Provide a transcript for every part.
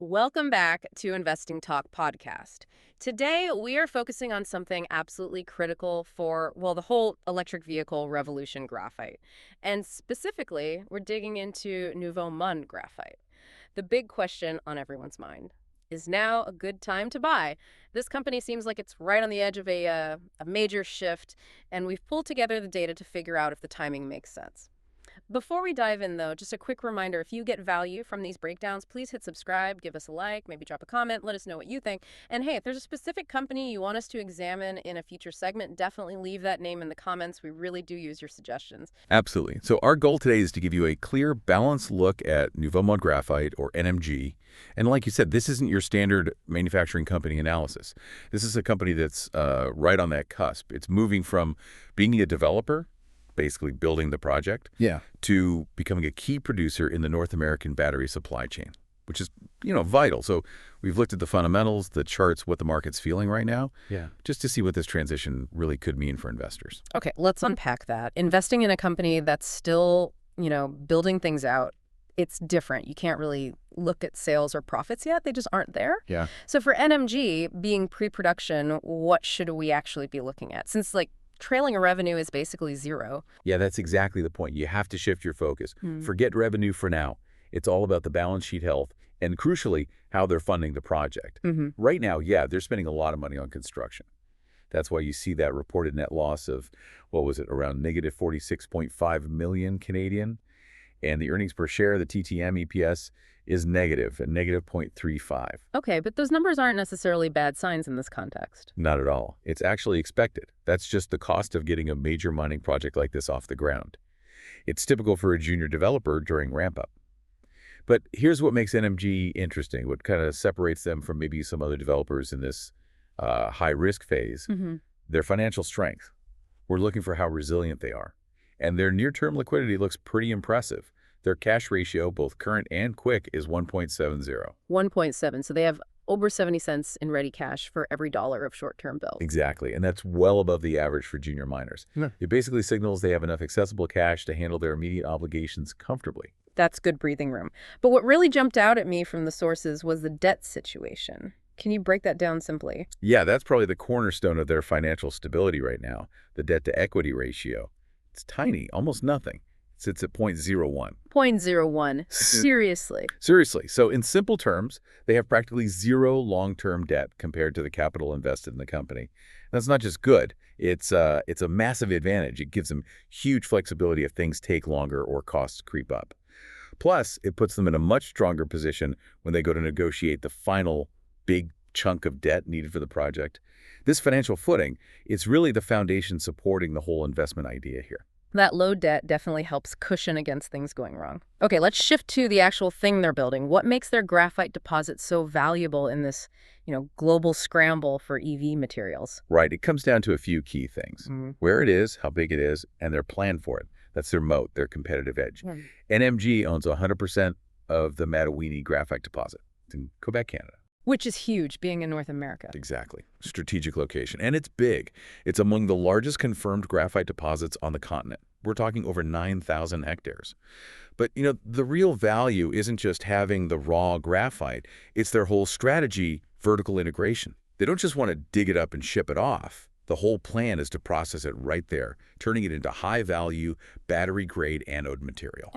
Welcome back to Investing Talk podcast. Today, we are focusing on something absolutely critical for, well, the whole electric vehicle revolution, graphite. And specifically, we're digging into Nouveau Monde graphite. The big question on everyone's mind is now a good time to buy? This company seems like it's right on the edge of a major shift, and we've pulled together the data to figure out if the timing makes sense. Before we dive in, though, just a quick reminder, if you get value from these breakdowns, please hit subscribe, give us a like, maybe drop a comment, let us know what you think. And hey, if there's a specific company you want us to examine in a future segment, definitely leave that name in the comments. We really do use your suggestions. Absolutely. So our goal today is to give you a clear, balanced look at Nouveau Monde Graphite, or NMG. And like you said, this isn't your standard manufacturing company analysis. This is a company that's right on that cusp. It's moving from being a developer, basically building the project, to becoming a key producer in the North American battery supply chain, which is, vital. So we've looked at the fundamentals, the charts, what the market's feeling right now, just to see what this transition really could mean for investors. Okay, let's unpack that. Investing in a company that's still, building things out, it's different. You can't really look at sales or profits yet. They just aren't there. Yeah. So for NMG, being pre-production, what should we actually be looking at? Since, trailing revenue is basically zero. Yeah, that's exactly the point. You have to shift your focus. Forget revenue for now. It's all about the balance sheet health and, crucially, how they're funding the project. Right now, they're spending a lot of money on construction. That's why you see that reported net loss of, around negative 46.5 million Canadian. And the earnings per share, the TTM EPS, is negative, at negative 0.35. Okay, but those numbers aren't necessarily bad signs in this context. Not at all. It's actually expected. That's just the cost of getting a major mining project like this off the ground. It's typical for a junior developer during ramp-up. But here's what makes NMG interesting, what kind of separates them from maybe some other developers in this high-risk phase. Their financial strength. We're looking for how resilient they are. And their near-term liquidity looks pretty impressive. Their cash ratio, both current and quick, is 1.70. 1.7. So they have over 70 cents in ready cash for every dollar of short-term bills. Exactly. And that's well above the average for junior miners. It basically signals they have enough accessible cash to handle their immediate obligations comfortably. That's good breathing room. But what really jumped out at me from the sources was the debt situation. Can you break that down simply? Yeah, that's probably the cornerstone of their financial stability right now, the debt-to-equity ratio. It's tiny, almost nothing. It sits at 0.01. 0.01. Seriously? Seriously. So in simple terms, they have practically zero long-term debt compared to the capital invested in the company. That's not just good. It's a massive advantage. It gives them huge flexibility if things take longer or costs creep up. Plus, it puts them in a much stronger position when they go to negotiate the final big chunk of debt needed for the project. This financial footing, it's really the foundation supporting the whole investment idea here. That low debt definitely helps cushion against things going wrong. Okay, let's shift to the actual thing they're building. What makes their graphite deposit so valuable in this, global scramble for EV materials? Right. It comes down to a few key things. Where it is, how big it is, and their plan for it. That's their moat, their competitive edge. NMG owns 100% of the Matawini graphite deposit. It's in Quebec, Canada. Which is huge, being in North America. Exactly. Strategic location. And it's big. It's among the largest confirmed graphite deposits on the continent. We're talking over 9,000 hectares. But, the real value isn't just having the raw graphite. It's their whole strategy, vertical integration. They don't just want to dig it up and ship it off. The whole plan is to process it right there, turning it into high-value, battery-grade anode material.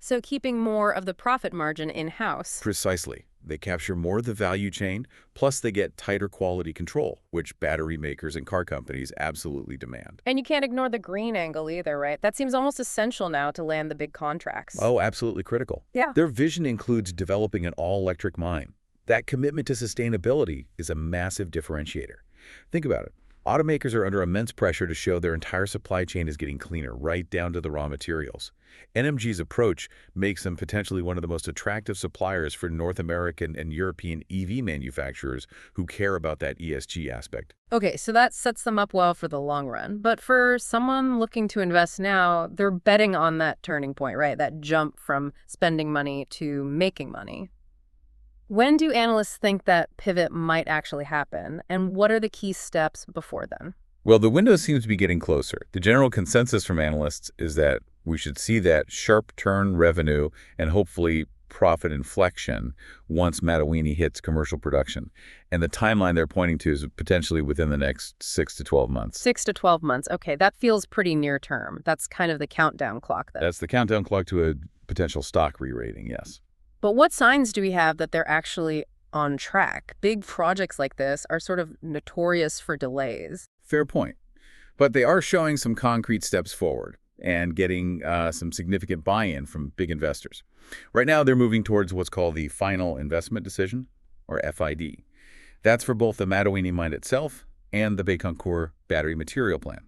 So keeping more of the profit margin in-house. Precisely. They capture more of the value chain, plus they get tighter quality control, which battery makers and car companies absolutely demand. And you can't ignore the green angle either, right? That seems almost essential now to land the big contracts. Oh, absolutely critical. Yeah. Their vision includes developing an all-electric mine. That commitment to sustainability is a massive differentiator. Think about it. Automakers are under immense pressure to show their entire supply chain is getting cleaner, right down to the raw materials. NMG's approach makes them potentially one of the most attractive suppliers for North American and European EV manufacturers who care about that ESG aspect. Okay, so that sets them up well for the long run. But for someone looking to invest now, they're betting on that turning point, right? That jump from spending money to making money. When do analysts think that pivot might actually happen, and what are the key steps before then? Well, the window seems to be getting closer. The general consensus from analysts is that we should see that sharp turn revenue and hopefully profit inflection once Mattawini hits commercial production. And the timeline they're pointing to is potentially within the next 6 to 12 months. 6 to 12 months. Okay, that feels pretty near term. That's kind of the countdown clock then. That's the countdown clock to a potential stock re-rating, yes. But what signs do we have that they're actually on track? Big projects like this are sort of notorious for delays. Fair point. But they are showing some concrete steps forward and getting some significant buy-in from big investors. Right now, they're moving towards what's called the Final Investment Decision, or FID. That's for both the Mattawini mine itself and the Bécancour battery material plant.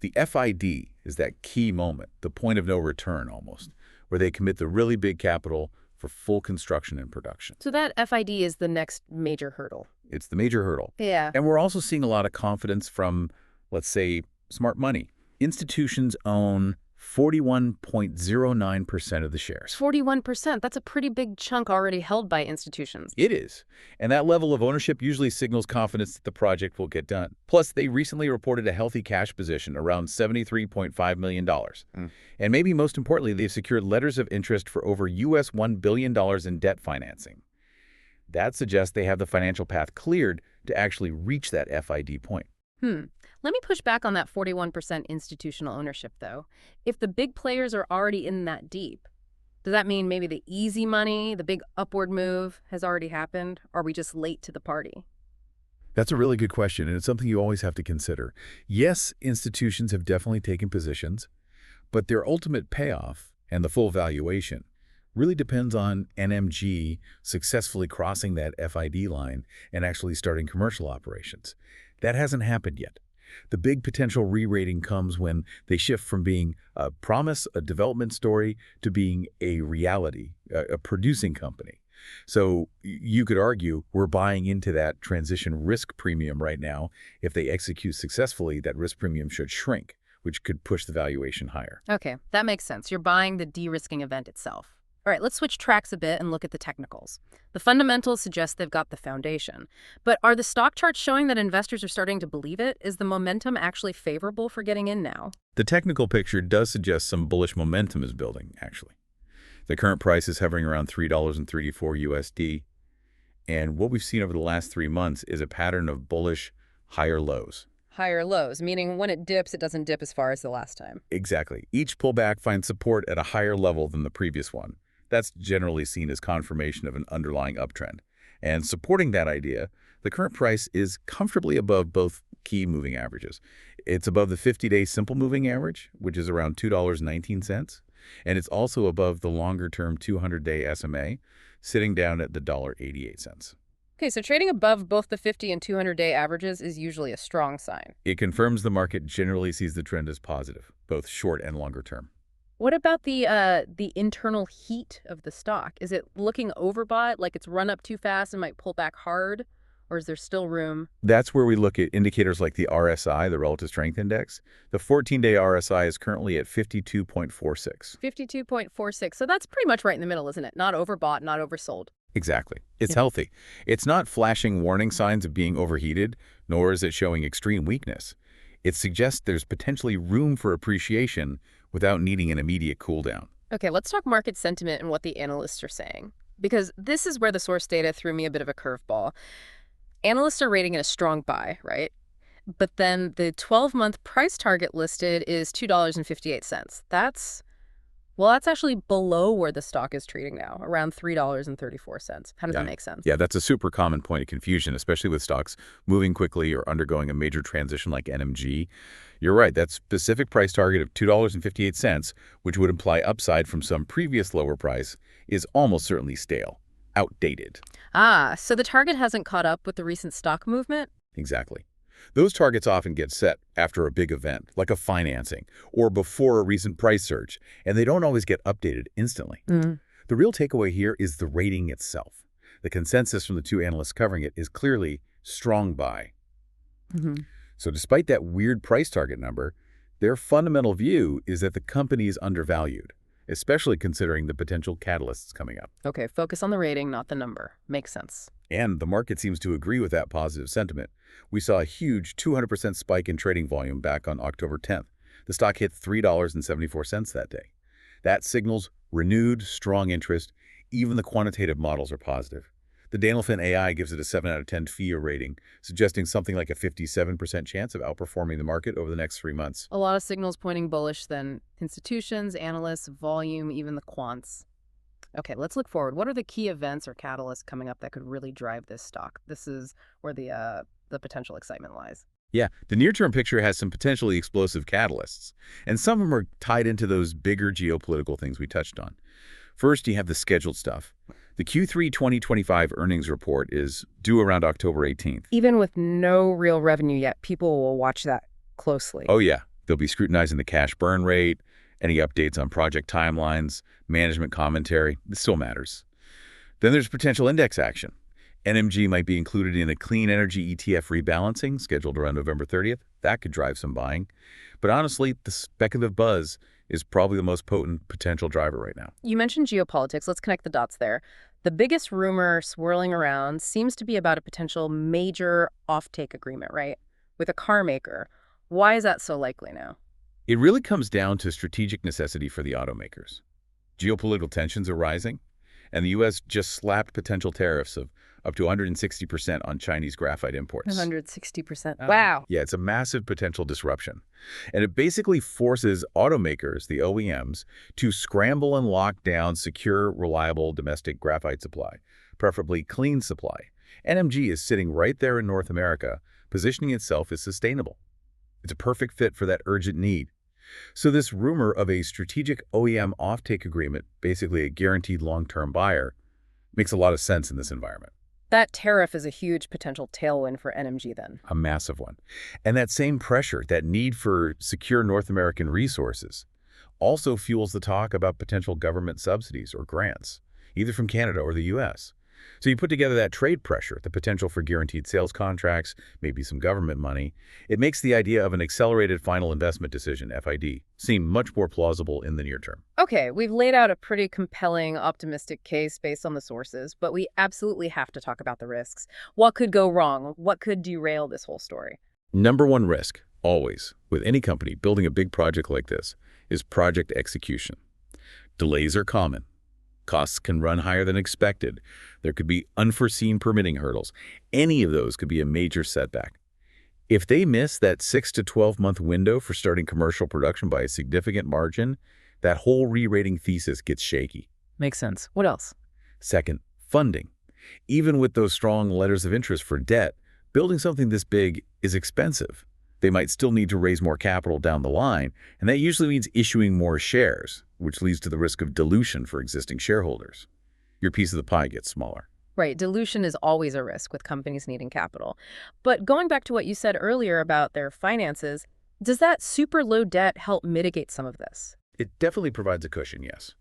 The FID is that key moment, the point of no return almost, where they commit the really big capital for full construction and production. So that FID is the next major hurdle. It's the major hurdle. Yeah. And we're also seeing a lot of confidence from, let's say, smart money. Institutions own 41.09% of the shares. 41%. That's a pretty big chunk already held by institutions. It is. And that level of ownership usually signals confidence that the project will get done. Plus, they recently reported a healthy cash position, around $73.5 million. And maybe most importantly, they've secured letters of interest for over US $1 billion in debt financing. That suggests they have the financial path cleared to actually reach that FID point. Let me push back on that 41% institutional ownership, though. If the big players are already in that deep, does that mean maybe the easy money, the big upward move, has already happened? Or are we just late to the party? That's a really good question, and it's something you always have to consider. Yes, institutions have definitely taken positions, but their ultimate payoff and the full valuation really depends on NMG successfully crossing that FID line and actually starting commercial operations. That hasn't happened yet. The big potential re-rating comes when they shift from being a promise, a development story, to being a reality, a producing company. So you could argue we're buying into that transition risk premium right now. If they execute successfully, that risk premium should shrink, which could push the valuation higher. Okay, that makes sense. You're buying the de-risking event itself. All right, let's switch tracks a bit and look at the technicals. The fundamentals suggest they've got the foundation. But are the stock charts showing that investors are starting to believe it? Is the momentum actually favorable for getting in now? The technical picture does suggest some bullish momentum is building, actually. The current price is hovering around $3.34 USD. And what we've seen over the last 3 months is a pattern of bullish higher lows. Higher lows, meaning when it dips, it doesn't dip as far as the last time. Exactly. Each pullback finds support at a higher level than the previous one. That's generally seen as confirmation of an underlying uptrend. And supporting that idea, the current price is comfortably above both key moving averages. It's above the 50-day simple moving average, which is around $2.19, and it's also above the longer-term 200-day SMA, sitting down at the $1.88. Okay, so trading above both the 50 and 200-day averages is usually a strong sign. It confirms the market generally sees the trend as positive, both short and longer term. What about the internal heat of the stock? Is it looking overbought, like it's run up too fast and might pull back hard? Or is there still room? That's where we look at indicators like the RSI, the Relative Strength Index. The 14-day RSI is currently at 52.46. 52.46. So that's pretty much right in the middle, isn't it? Not overbought, not oversold. Exactly. It's healthy. It's not flashing warning signs of being overheated, nor is it showing extreme weakness. It suggests there's potentially room for appreciation without needing an immediate cool down. Okay, let's talk market sentiment and what the analysts are saying. Because this is where the source data threw me a bit of a curveball. Analysts are rating it a strong buy, right? But then the 12-month price target listed is $2.58. That's actually below where the stock is trading now, around $3.34. How does that make sense? Yeah, that's a super common point of confusion, especially with stocks moving quickly or undergoing a major transition like NMG. You're right, that specific price target of $2.58, which would imply upside from some previous lower price, is almost certainly stale, outdated. So the target hasn't caught up with the recent stock movement? Exactly. Those targets often get set after a big event, like a financing, or before a recent price surge, and they don't always get updated instantly. The real takeaway here is the rating itself. The consensus from the two analysts covering it is clearly strong buy. So despite that weird price target number, their fundamental view is that the company is undervalued, especially considering the potential catalysts coming up. Okay, focus on the rating, not the number. Makes sense. And the market seems to agree with that positive sentiment. We saw a huge 200% spike in trading volume back on October 10th. The stock hit $3.74 that day. That signals renewed, strong interest, Even the quantitative models are positive. The Danilfin AI gives it a 7 out of 10 FIA rating, suggesting something like a 57% chance of outperforming the market over the next 3 months. A lot of signals pointing bullish then. Institutions, analysts, volume, even the quants. Okay, let's look forward. What are the key events or catalysts coming up that could really drive this stock? This is where the potential excitement lies. Yeah, the near-term picture has some potentially explosive catalysts, and some of them are tied into those bigger geopolitical things we touched on. First, you have the scheduled stuff. The Q3 2025 earnings report is due around October 18th. Even with no real revenue yet, people will watch that closely. Oh yeah, they'll be scrutinizing the cash burn rate, any updates on project timelines, management commentary. This still matters. Then there's potential index action. NMG might be included in a clean energy ETF rebalancing scheduled around November 30th. That could drive some buying. But honestly, the speculative buzz is probably the most potent potential driver right now. You mentioned geopolitics. Let's connect the dots there. The biggest rumor swirling around seems to be about a potential major offtake agreement, right? With a car maker. Why is that so likely now? It really comes down to strategic necessity for the automakers. Geopolitical tensions are rising, and the U.S. just slapped potential tariffs of up to 160% on Chinese graphite imports. 160%. Wow. Yeah, it's a massive potential disruption. And it basically forces automakers, the OEMs, to scramble and lock down secure, reliable domestic graphite supply, preferably clean supply. NMG is sitting right there in North America, positioning itself as sustainable. It's a perfect fit for that urgent need. So this rumor of a strategic OEM offtake agreement, basically a guaranteed long-term buyer, makes a lot of sense in this environment. That tariff is a huge potential tailwind for NMG then. A massive one. And that same pressure, that need for secure North American resources, also fuels the talk about potential government subsidies or grants, either from Canada or the U.S. So you put together that trade pressure, the potential for guaranteed sales contracts, maybe some government money. It makes the idea of an accelerated final investment decision, FID, seem much more plausible in the near term. Okay, we've laid out a pretty compelling, optimistic case based on the sources, but we absolutely have to talk about the risks. What could go wrong? What could derail this whole story? Number one risk, always, with any company building a big project like this, is project execution. Delays are common. Costs can run higher than expected. There could be unforeseen permitting hurdles. Any of those could be a major setback. If they miss that 6 to 12-month window for starting commercial production by a significant margin, that whole re-rating thesis gets shaky. Makes sense. What else? Second, funding. Even with those strong letters of interest for debt, building something this big is expensive. They might still need to raise more capital down the line, and that usually means issuing more shares, which leads to the risk of dilution for existing shareholders. Your piece of the pie gets smaller. Right, dilution is always a risk with companies needing capital. But going back to what you said earlier about their finances, does that super low debt help mitigate some of this? It definitely provides a cushion, yes.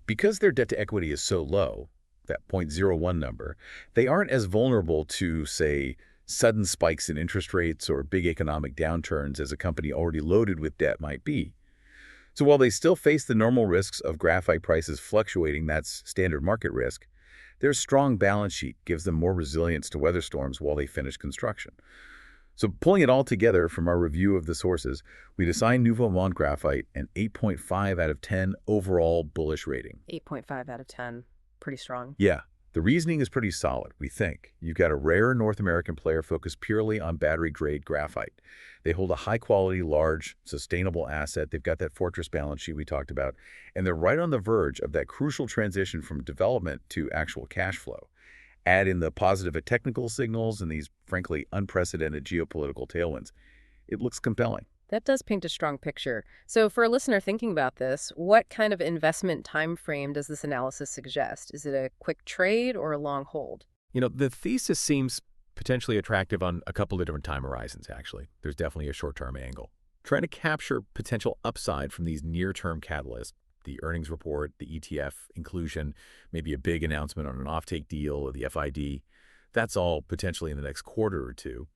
Because their debt to equity is so low, that 0.01 number, they aren't as vulnerable to, say, sudden spikes in interest rates or big economic downturns as a company already loaded with debt might be. So while they still face the normal risks of graphite prices fluctuating, that's standard market risk, their strong balance sheet gives them more resilience to weather storms while they finish construction. So pulling it all together from our review of the sources, we'd assign Nouveau Monde Graphite an 8.5 out of 10 overall bullish rating. 8.5 out of 10. Pretty strong. Yeah. The reasoning is pretty solid, we think. You've got a rare North American player focused purely on battery-grade graphite. They hold a high-quality, large, sustainable asset. They've got that fortress balance sheet we talked about, and they're right on the verge of that crucial transition from development to actual cash flow. Add in the positive technical signals and these, frankly, unprecedented geopolitical tailwinds. It looks compelling. That does paint a strong picture. So for a listener thinking about this, what kind of investment time frame does this analysis suggest? Is it a quick trade or a long hold? The thesis seems potentially attractive on a couple of different time horizons, actually. There's definitely a short-term angle. Trying to capture potential upside from these near-term catalysts, the earnings report, the ETF inclusion, maybe a big announcement on an offtake deal or the FID, that's all potentially in the next quarter or two.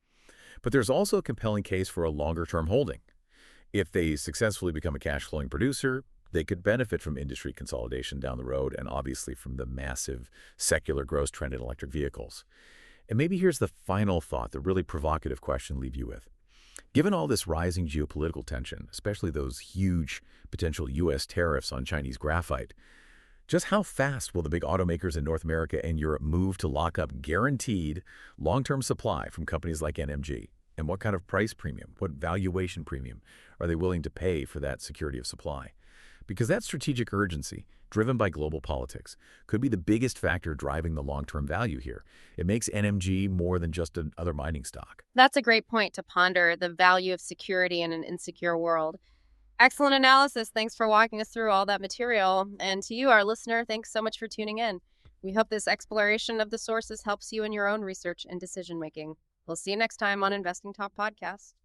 But there's also a compelling case for a longer-term holding. If they successfully become a cash-flowing producer, they could benefit from industry consolidation down the road and obviously from the massive secular growth trend in electric vehicles. And maybe here's the final thought, the really provocative question to leave you with. Given all this rising geopolitical tension, especially those huge potential U.S. tariffs on Chinese graphite, Just how fast will the big automakers in North America and Europe move to lock up guaranteed long-term supply from companies like NMG? And what kind of price premium, what valuation premium are they willing to pay for that security of supply? Because that strategic urgency, driven by global politics, could be the biggest factor driving the long-term value here. It makes NMG more than just another mining stock. That's a great point to ponder, the value of security in an insecure world. Excellent analysis. Thanks for walking us through all that material. And to you, our listener, thanks so much for tuning in. We hope this exploration of the sources helps you in your own research and decision making. We'll see you next time on Investing Talk Podcast.